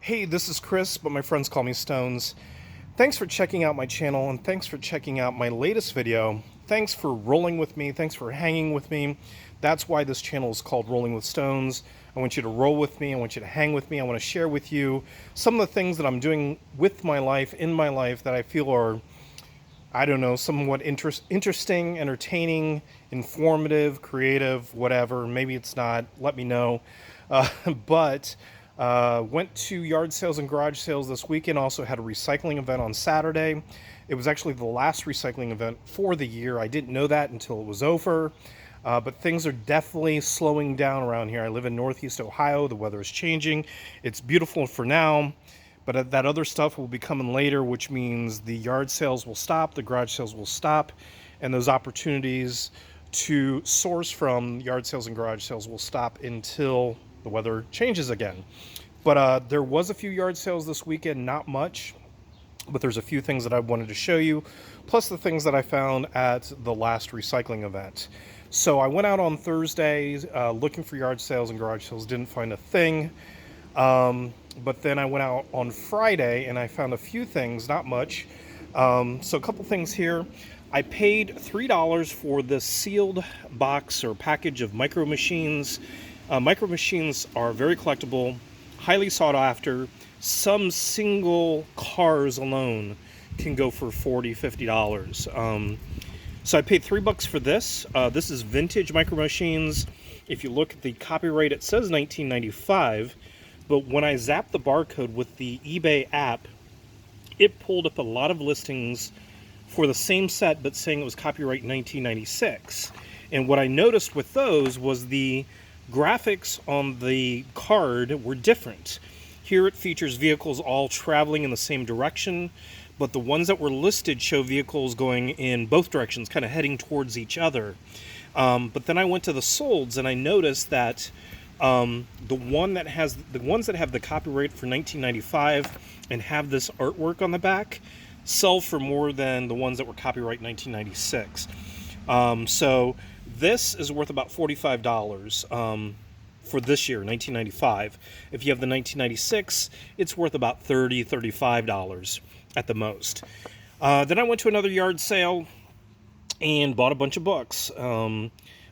Hey, this is Chris, but my friends call me Stones. Thanks for checking out my channel, and thanks for checking out my latest video. Thanks for rolling with me. Thanks for hanging with me. That's why this channel is called Rolling with Stones. I want you to roll with me. I want you to hang with me. I want to share with you some of the things that I'm doing with my life, in my life, that I feel are, I don't know, somewhat interesting, entertaining, informative, creative, whatever. Maybe it's not. Let me know. But went to yard sales and garage sales this weekend. Also had a recycling event on Saturday. It was actually the last recycling event for the year. I didn't know that until it was over. But things are definitely slowing down around here. I live in Northeast Ohio. The weather is changing. It's beautiful for now, but that other stuff will be coming later, which means the yard sales will stop, the garage sales will stop, and those opportunities to source from yard sales and garage sales will stop until the weather changes again. But there was a few yard sales this weekend, not much, but there's a few things that I wanted to show you, plus the things that I found at the last recycling event. So I went out on Thursday looking for yard sales and garage sales, didn't find a thing. But then I went out on Friday and I found a few things, not much. So a couple things here. I paid $3 for the sealed box or package of Micro Machines. Micro Machines are very collectible, highly sought after. Some single cars alone can go for $40, $50. So I paid $3 for this. This is vintage Micro Machines. If you look at the copyright, it says 1995. But when I zapped the barcode with the eBay app, it pulled up a lot of listings for the same set, but saying it was copyright 1996. And what I noticed with those was the graphics on the card were different. Here it features vehicles all traveling in the same direction, but the ones that were listed show vehicles going in both directions, kind of heading towards each other. But then I went to the solds and I noticed that the ones that have the copyright for 1995 and have this artwork on the back sell for more than the ones that were copyright 1996. So this is worth about $45 for this year, 1995. If you have the 1996, it's worth about $30, $35 at the most. Then I went to another yard sale and bought a bunch of books.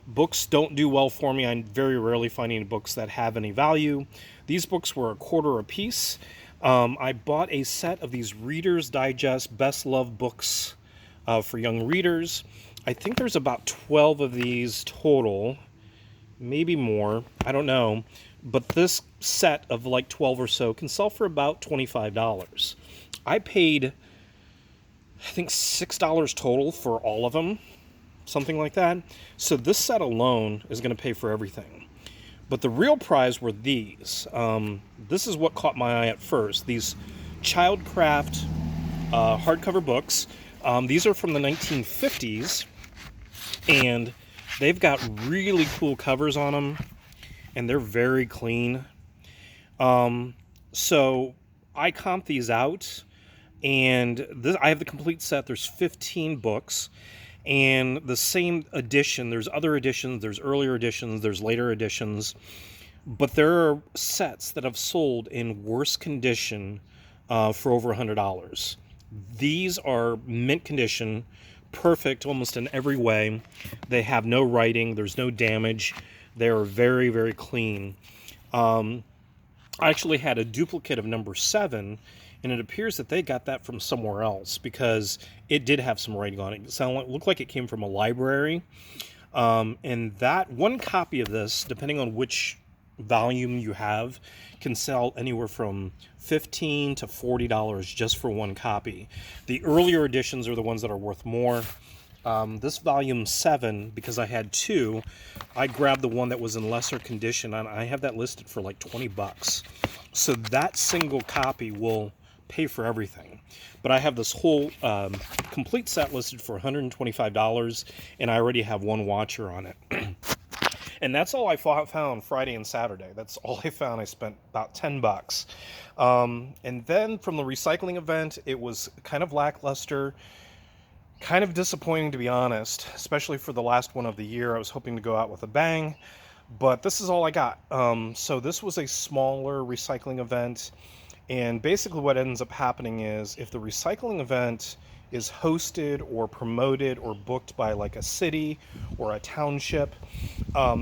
Books don't do well for me. I'm very rarely finding books that have any value. These books were $1 a piece. I bought a set of these Reader's Digest Best Loved Books for young readers. I think there's about 12 of these total, maybe more, I don't know. But this set of like 12 or so can sell for about $25. I paid, I think, $6 total for all of them. Something like that. So this set alone is going to pay for everything. But the real prize were these. This is what caught my eye at first. These Childcraft hardcover books. These are from the 1950s. And they've got really cool covers on them. And they're very clean. So I comped these out. And I have the complete set. There's 15 books. And the same edition, there's other editions, there's earlier editions, there's later editions, but there are sets that have sold in worse condition for over $100. These are mint condition, perfect almost in every way. They have no writing, there's no damage, they are very, very clean. I actually had a duplicate of number 7, and it appears that they got that from somewhere else because it did have some writing on it. It looked like it came from a library. And that one copy of this, depending on which volume you have, can sell anywhere from $15 to $40 just for one copy. The earlier editions are the ones that are worth more. This volume 7, because I had 2, I grabbed the one that was in lesser condition, and I have that listed for like $20. So that single copy will pay for everything. But I have this whole complete set listed for $125, and I already have one watcher on it. And that's all I found Friday and Saturday. That's all I found. I spent about $10. And then from the recycling event, it was kind of lackluster. Kind of disappointing, to be honest, especially for the last one of the year. I was hoping to go out with a bang, but this is all I got. So this was a smaller recycling event, And basically what ends up happening is if the recycling event is hosted or promoted or booked by like a city or a township,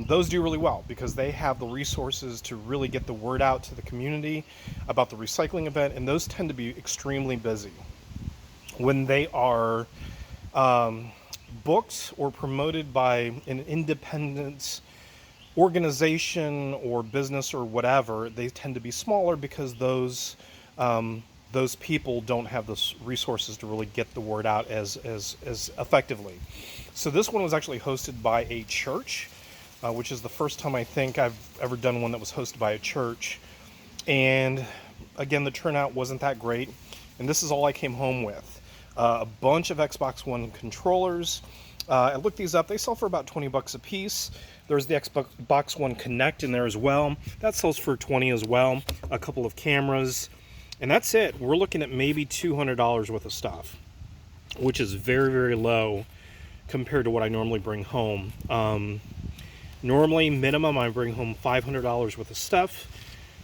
those do really well because they have the resources to really get the word out to the community about the recycling event, and those tend to be extremely busy. When they are booked or promoted by an independent organization or business or whatever, they tend to be smaller because those people don't have the resources to really get the word out as effectively. So this one was actually hosted by a church, which is the first time I think I've ever done one that was hosted by a church. And again, the turnout wasn't that great. And this is all I came home with. A bunch of Xbox One controllers. I looked these up. They sell for about $20 a piece. There's the Xbox One Connect in there as well. That sells for $20 as well. A couple of cameras. And that's it. We're looking at maybe $200 worth of stuff, which is very, very low compared to what I normally bring home. Normally, minimum, I bring home $500 worth of stuff,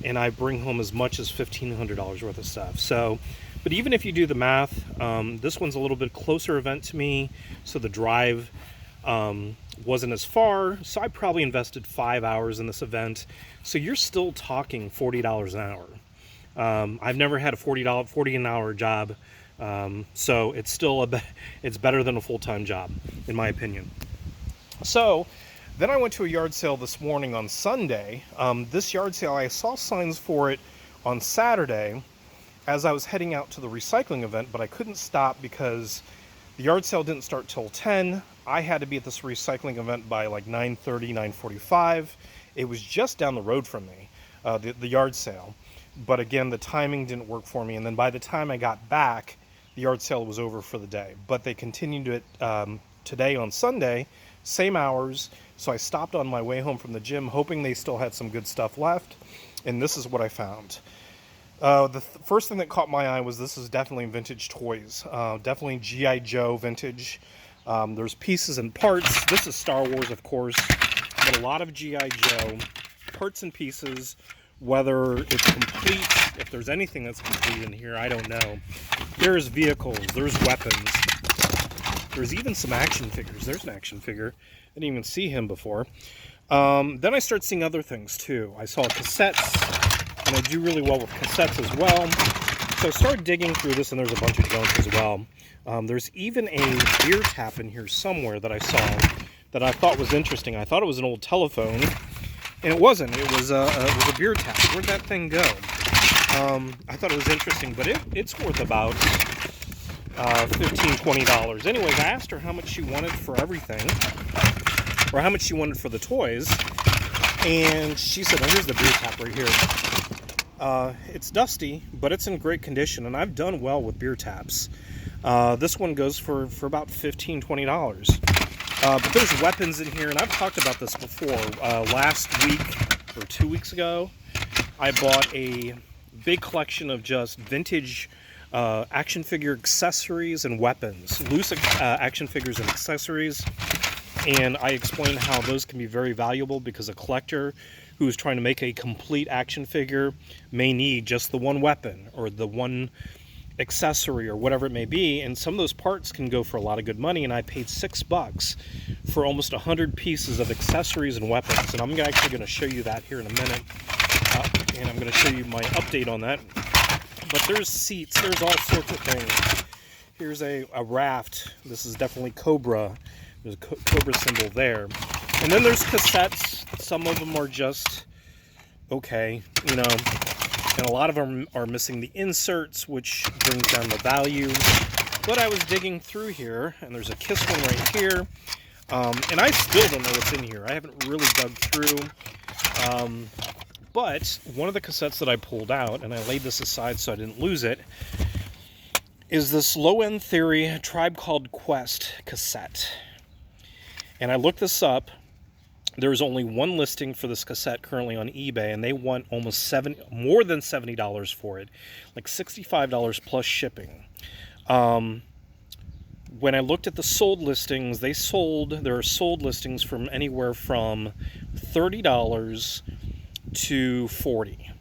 and I bring home as much as $1,500 worth of stuff. So, but even if you do the math, this one's a little bit closer event to me, so the drive wasn't as far, so I probably invested 5 hours in this event. So you're still talking $40 an hour. I've never had a $40 an hour job, so it's still it's better than a full-time job, in my opinion. So then I went to a yard sale this morning on Sunday. This yard sale, I saw signs for it on Saturday as I was heading out to the recycling event, but I couldn't stop because the yard sale didn't start till 10. I had to be at this recycling event by like 9:30, 9:45. It was just down the road from me, the yard sale. But again, the timing didn't work for me. And then by the time I got back, the yard sale was over for the day. But they continued it today on Sunday, same hours. So I stopped on my way home from the gym, hoping they still had some good stuff left. And this is what I found. The first thing that caught my eye was this is definitely vintage toys. Definitely G.I. Joe vintage. There's pieces and parts. This is Star Wars, of course. But a lot of G.I. Joe parts and pieces. Whether it's complete, if there's anything that's complete in here, I don't know. There's vehicles, there's weapons, there's even some action figures. There's an action figure. I didn't even see him before. Then I start seeing other things too. I saw cassettes, and I do really well with cassettes as well. So I started digging through this, and there's a bunch of junk as well. There's even a beer tap in here somewhere that I saw that I thought was interesting. I thought it was an old telephone. And it wasn't. It was a beer tap. Where'd that thing go? I thought it was interesting, but it's worth about $15, $20. Anyways, I asked her how much she wanted for everything, or how much she wanted for the toys, and she said, oh, here's the beer tap right here. It's dusty, but it's in great condition, and I've done well with beer taps. This one goes for about $15, $20. But there's weapons in here, and I've talked about this before. Last week, or 2 weeks ago, I bought a big collection of just vintage action figure accessories and weapons. Loose action figures and accessories. And I explained how those can be very valuable because a collector who is trying to make a complete action figure may need just the one weapon or the one accessory or whatever it may be, and some of those parts can go for a lot of good money. And I paid $6 for almost 100 pieces of accessories and weapons, and I'm actually going to show you that here in a minute, and I'm going to show you my update on that. But there's seats, there's all sorts of things. Here's a raft. This is definitely Cobra. There's a Cobra symbol there. And then there's cassettes. Some of them are just okay, you know, and a lot of them are missing the inserts, which brings down the value. But I was digging through here, and there's a Kiss one right here, and I still don't know what's in here. I haven't really dug through, but one of the cassettes that I pulled out, and I laid this aside so I didn't lose it, is this Low End Theory Tribe Called Quest cassette. And I looked this up. There's only one listing for this cassette currently on eBay, and they want almost more than $70 for it, like $65 plus shipping. When I looked at the sold listings, there are sold listings from anywhere from $30 to $40.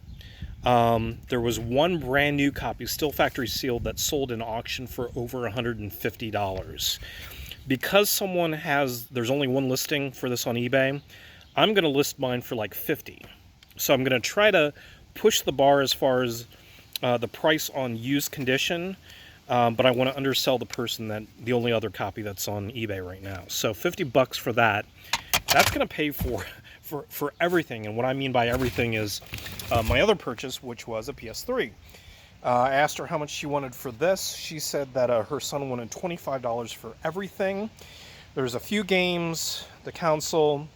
There was one brand new copy, still factory sealed, that sold in auction for over $150. Because there's only one listing for this on eBay, I'm going to list mine for like 50. So I'm going to try to push the bar as far as the price on used condition, but I want to undersell the only other copy that's on eBay right now. So 50 bucks for that. That's going to pay for everything. And what I mean by everything is my other purchase, which was a PS3. I asked her how much she wanted for this. She said that her son wanted $25 for everything. There's a few games, the console,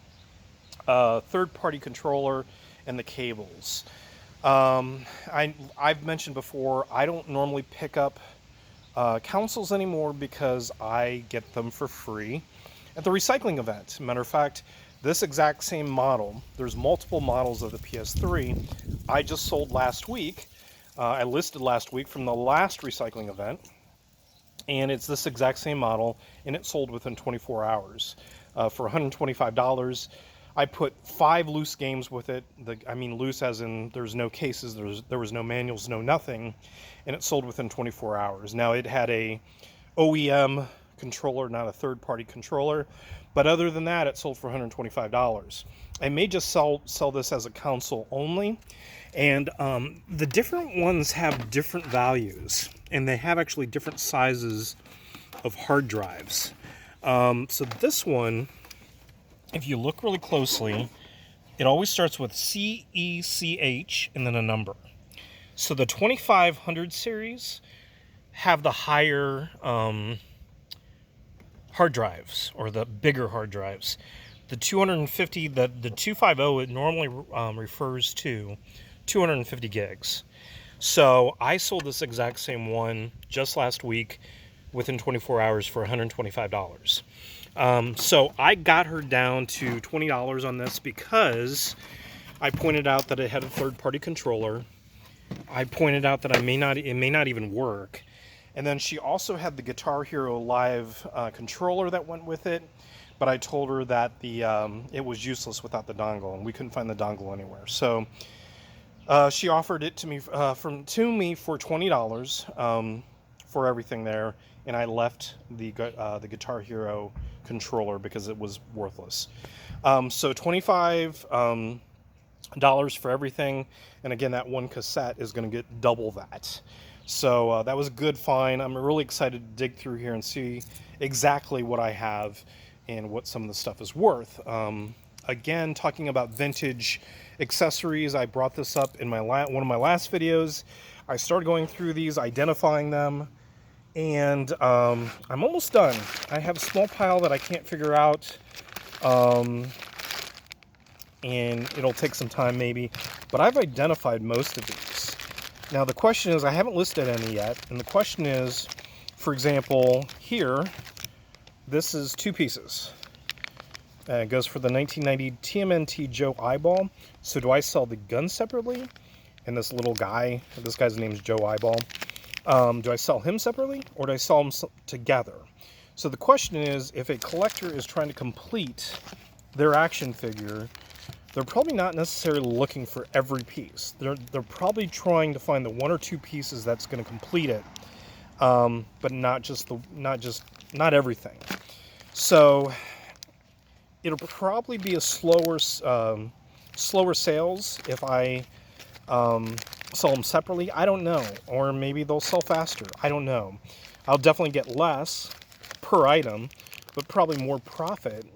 third-party controller, and the cables. I've mentioned before, I don't normally pick up consoles anymore because I get them for free at the recycling event. Matter of fact, this exact same model, there's multiple models of the PS3, I just sold last week. I listed last week from the last recycling event, and it's this exact same model, and it sold within 24 hours for $125. I put 5 loose games with it. I mean loose as in there's no cases, there was no manuals, no nothing, and it sold within 24 hours. Now it had a OEM controller, not a third-party controller, but other than that, it sold for $125. I may just sell this as a console only, and the different ones have different values, and they have actually different sizes of hard drives. So this one, if you look really closely, it always starts with CECH and then a number. So the 2500 series have the higher hard drives, or the bigger hard drives. The 250, the 250, it normally refers to 250 gigs. So I sold this exact same one just last week within 24 hours for $125. So I got her down to $20 on this because I pointed out that it had a third-party controller. I pointed out that it may not even work. And then she also had the Guitar Hero Live controller that went with it, but I told her that it was useless without the dongle, and we couldn't find the dongle anywhere. So she offered it to me for $20 for everything there, and I left the Guitar Hero controller because it was worthless. So $25 for everything, and again, that one cassette is going to get double that. So that was a good find. I'm really excited to dig through here and see exactly what I have and what some of the stuff is worth. Again, talking about vintage accessories, I brought this up in one of my last videos. I started going through these, identifying them, and I'm almost done. I have a small pile that I can't figure out, and it'll take some time maybe, but I've identified most of these. Now the question is, I haven't listed any yet, and the question is, for example, here, this is 2 pieces. It goes for the 1990 TMNT Joe Eyeball. So do I sell the gun separately? And this little guy, this guy's name is Joe Eyeball. Do I sell him separately, or do I sell them together? So the question is, if a collector is trying to complete their action figure, they're probably not necessarily looking for every piece. They're probably trying to find the 1 or 2 pieces that's going to complete it, but not everything. So it'll probably be a slower sales if I sell them separately. I don't know, or maybe they'll sell faster. I don't know. I'll definitely get less per item, but probably more profit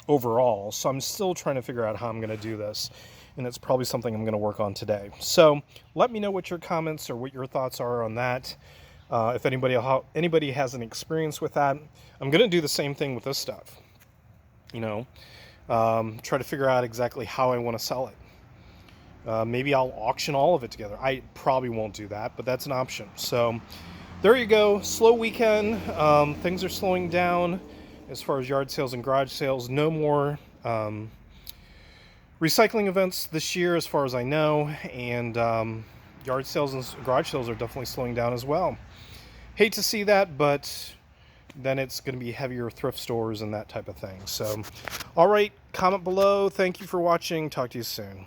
overall. So I'm still trying to figure out how I'm going to do this, and it's probably something I'm going to work on today. So let me know what your comments or what your thoughts are on that. If anybody has an experience with that, I'm going to do the same thing with this stuff. You know, try to figure out exactly how I want to sell it. Maybe I'll auction all of it together. I probably won't do that, but that's an option. So there you go. Slow weekend. Things are slowing down as far as yard sales and garage sales. No more recycling events this year as far as I know, and yard sales and garage sales are definitely slowing down as well. Hate to see that, but then it's going to be heavier thrift stores and that type of thing. So, all right, comment below. Thank you for watching. Talk to you soon.